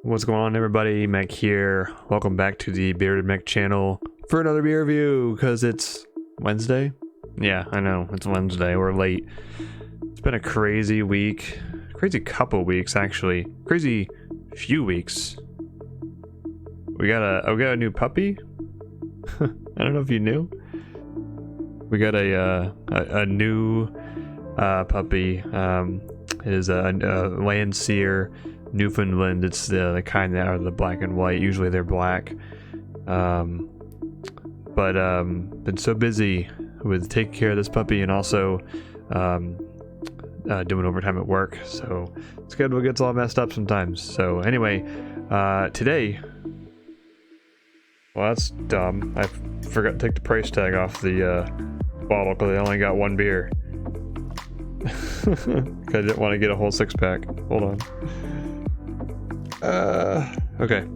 What's going on, everybody? Mech here. Welcome back to the BeerdedMECH channel for another beer review, because it's Wednesday. Yeah, I know, it's Wednesday. We're late. It's been a crazy week. Crazy couple weeks, actually. Crazy few weeks. We got a new puppy. I don't know if you knew. We got a new puppy. It is a Landseer Newfoundland. It's the kind that are the black and white. Usually they're black. Been so busy with taking care of this puppy and also doing overtime at work, so schedule gets all messed up sometimes. So anyway, today, well, that's dumb. I forgot to take the price tag off the bottle because I only got one beer. I didn't want to get a whole 6-pack. Hold on. Okay.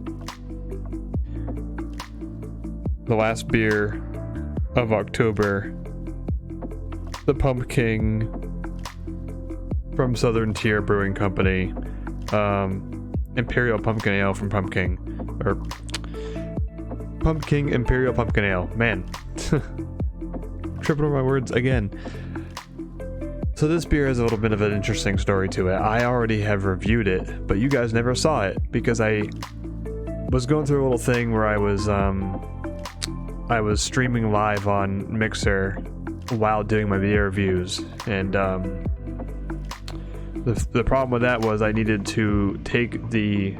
The last beer of October, the Pumking from Southern Tier Brewing Company, Imperial Pumpkin Ale from Pumking Imperial Pumpkin Ale. Man, tripping over my words again. So this beer has a little bit of an interesting story to it. I already have reviewed it, but you guys never saw it because I was going through a little thing where I was streaming live on Mixer while doing my beer reviews, and the problem with that was I needed to take the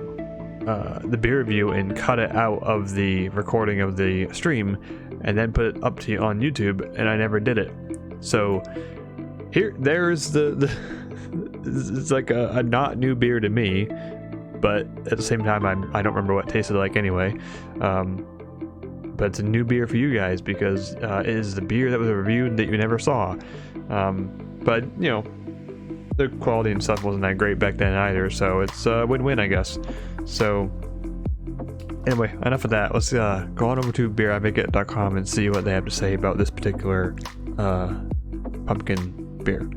beer review and cut it out of the recording of the stream and then put it up to you on YouTube, and I never did it. So there's the it's like a not new beer to me, but at the same time I don't remember what it tasted like anyway. But it's a new beer for you guys because it is the beer that was reviewed that you never saw. But you know, the quality and stuff wasn't that great back then either, so it's a win-win, I guess. So anyway, enough of that. Let's go on over to BeerdedMECH.com and see what they have to say about this particular pumpkin beer.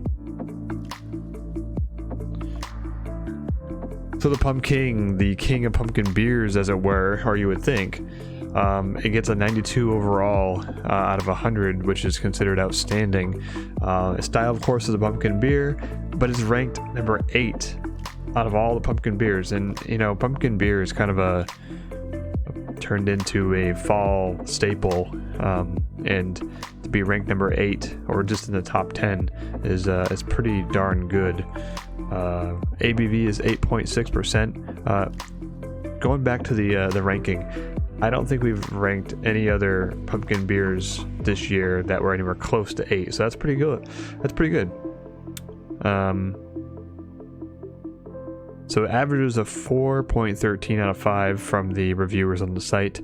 So the Pumking, the king of pumpkin beers, as it were, or you would think, it gets a 92 overall out of 100, which is considered outstanding. Style, of course, is a pumpkin beer, but it's ranked number 8 out of all the pumpkin beers. And you know, pumpkin beer is kind of turned into a fall staple, and to be ranked number 8 or just in the top 10 is pretty darn good. ABV is 8.6%. Going back to the ranking, I don't think we've ranked any other pumpkin beers this year that were anywhere close to 8, so that's pretty good. So averages of 4.13 out of 5 from the reviewers on the site,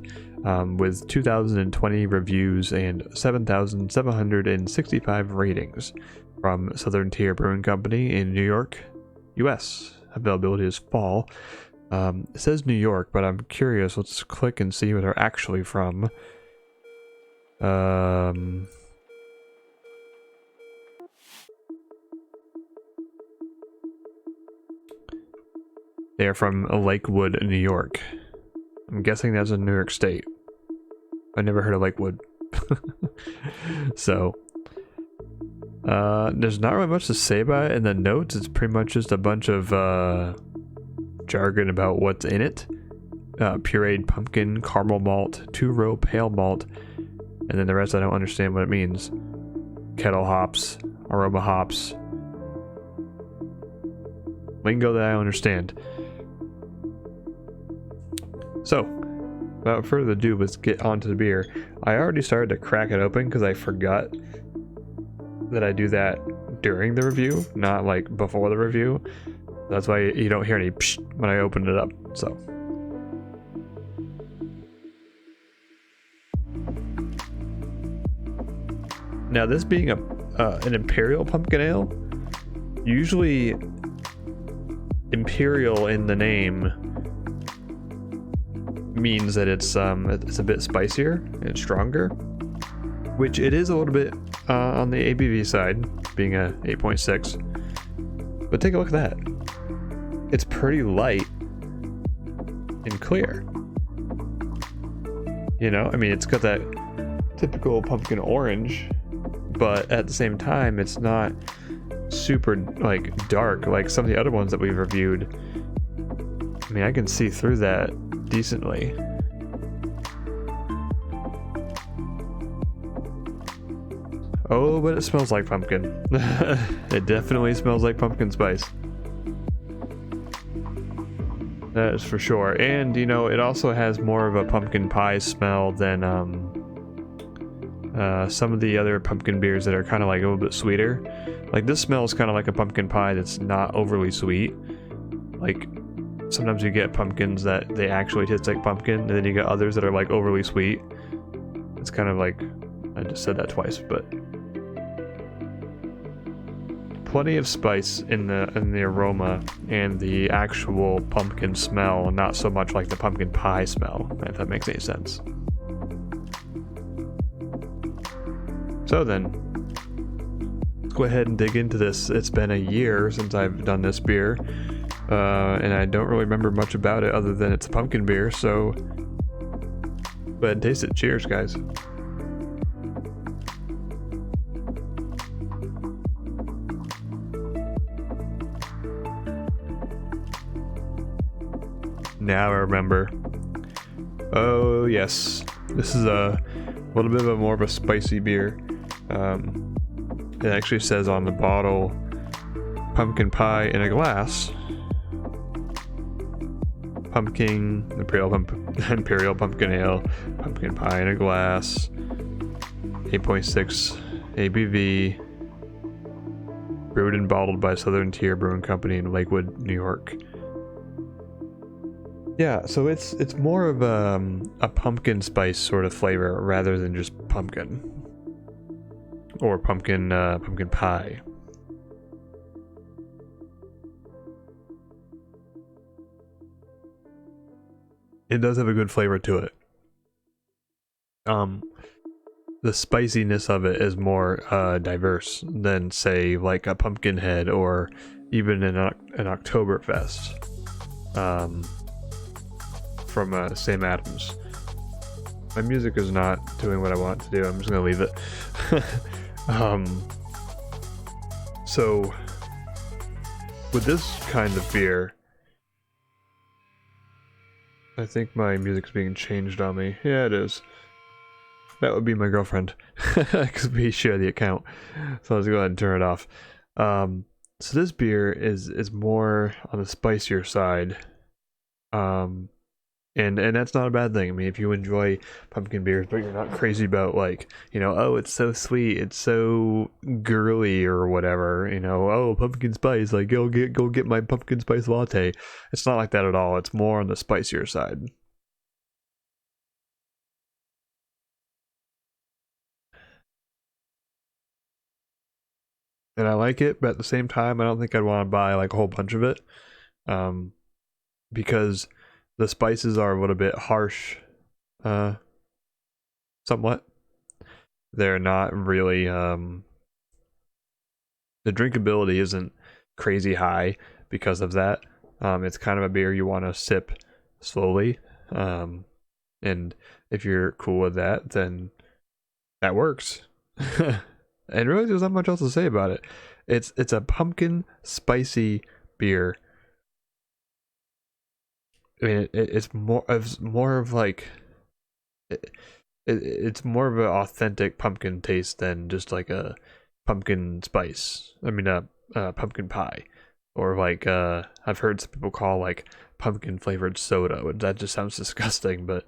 with 2,020 reviews and 7,765 ratings from Southern Tier Brewing Company in New York, US. Availability is fall. It says New York, but I'm curious. Let's click and see where they're actually from. They are from Lakewood, New York. I'm guessing that's in New York State. I never heard of Lakewood. So, there's not really much to say about it in the notes. It's pretty much just a bunch of jargon about what's in it. Pureed pumpkin, caramel malt, 2-row pale malt, and then the rest I don't understand what it means. Kettle hops, aroma hops. Lingo that I don't understand. So, without further ado, let's get onto the beer. I already started to crack it open because I forgot that I do that during the review, not like before the review. That's why you don't hear any psh when I open it up. So, now this being an Imperial Pumpkin Ale, usually Imperial in the name means that it's a bit spicier and stronger, which it is a little bit on the ABV side, being a 8.6. But take a look at that. It's pretty light, and clear. You know, I mean, it's got that typical pumpkin orange, but at the same time, it's not super like dark like some of the other ones that we've reviewed. I mean, I can see through that decently. Oh, but it smells like pumpkin. It definitely smells like pumpkin spice. That is for sure. And, you know, it also has more of a pumpkin pie smell than some of the other pumpkin beers that are kind of like a little bit sweeter. Like, this smells kind of like a pumpkin pie that's not overly sweet. Like, sometimes you get pumpkins that they actually taste like pumpkin, and then you get others that are like overly sweet. It's kind of like, I just said that twice, but plenty of spice in the aroma and the actual pumpkin smell, not so much like the pumpkin pie smell, if that makes any sense. So then, let's go ahead and dig into this. It's been a year since I've done this beer, and I don't really remember much about it other than it's a pumpkin beer, so go ahead and taste it. Cheers, guys. Now I remember. Oh yes, this is a little bit of a more of a spicy beer. It actually says on the bottle, pumpkin pie in a glass. Pumking Imperial Pumpkin Ale, pumpkin pie in a glass, 8.6 ABV, brewed and bottled by Southern Tier Brewing Company in Lakewood, New York. Yeah, so it's more of a pumpkin spice sort of flavor rather than just pumpkin or pumpkin pie. It does have a good flavor to it. The spiciness of it is more diverse than, say, like a Pumpkinhead or even an Oktoberfest. From Sam Adams. My music is not doing what I want it to do. I'm just gonna leave it. So with this kind of beer, I think my music's being changed on me. Yeah, it is. That would be my girlfriend, because we share the account. So let's go ahead and turn it off. So this beer is more on the spicier side. And that's not a bad thing. I mean, if you enjoy pumpkin beers, but you're not crazy about, like, you know, oh, it's so sweet, it's so girly or whatever, you know, oh, pumpkin spice, like, go get my pumpkin spice latte. It's not like that at all. It's more on the spicier side. And I like it, but at the same time, I don't think I'd want to buy like a whole bunch of it, because the spices are a little bit harsh, somewhat. They're not really, the drinkability isn't crazy high because of that. It's kind of a beer you want to sip slowly, and if you're cool with that, then that works. And really, there's not much else to say about it. It's a pumpkin spicy beer. I mean, it's more of like it's more of an authentic pumpkin taste than just like a pumpkin spice. I mean, a pumpkin pie, or like I've heard some people call like pumpkin flavored soda, which that just sounds disgusting. But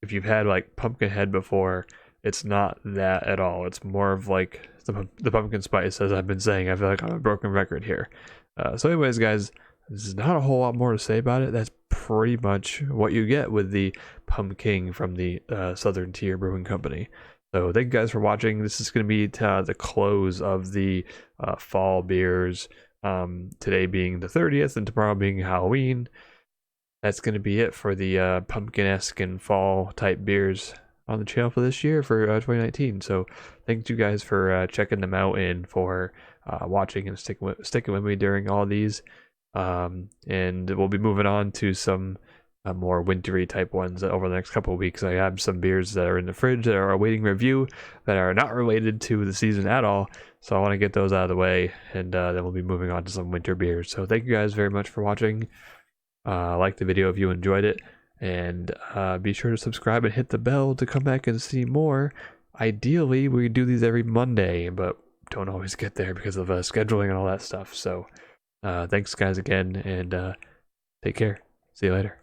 if you've had like Pumpkinhead before, it's not that at all. It's more of like the pumpkin spice, as I've been saying. I feel like I'm a broken record here. So anyways, guys, there's not a whole lot more to say about it. That's pretty much what you get with the Pumking from the Southern Tier Brewing Company. So thank you guys for watching. This is going to be the close of the fall beers. Today being the 30th and tomorrow being Halloween. That's going to be it for the pumpkin-esque and fall type beers on the channel for this year for 2019. So thank you guys for checking them out and for watching and sticking with me during all these. And we'll be moving on to some more wintry type ones over the next couple of weeks. I have some beers that are in the fridge that are awaiting review that are not related to the season at all, so I want to get those out of the way, and then we'll be moving on to some winter beers. So thank you guys very much for watching. Like the video if you enjoyed it, and be sure to subscribe and hit the bell to come back and see more. Ideally, we do these every Monday, but don't always get there because of scheduling and all that stuff. So thanks guys again, and take care. See you later.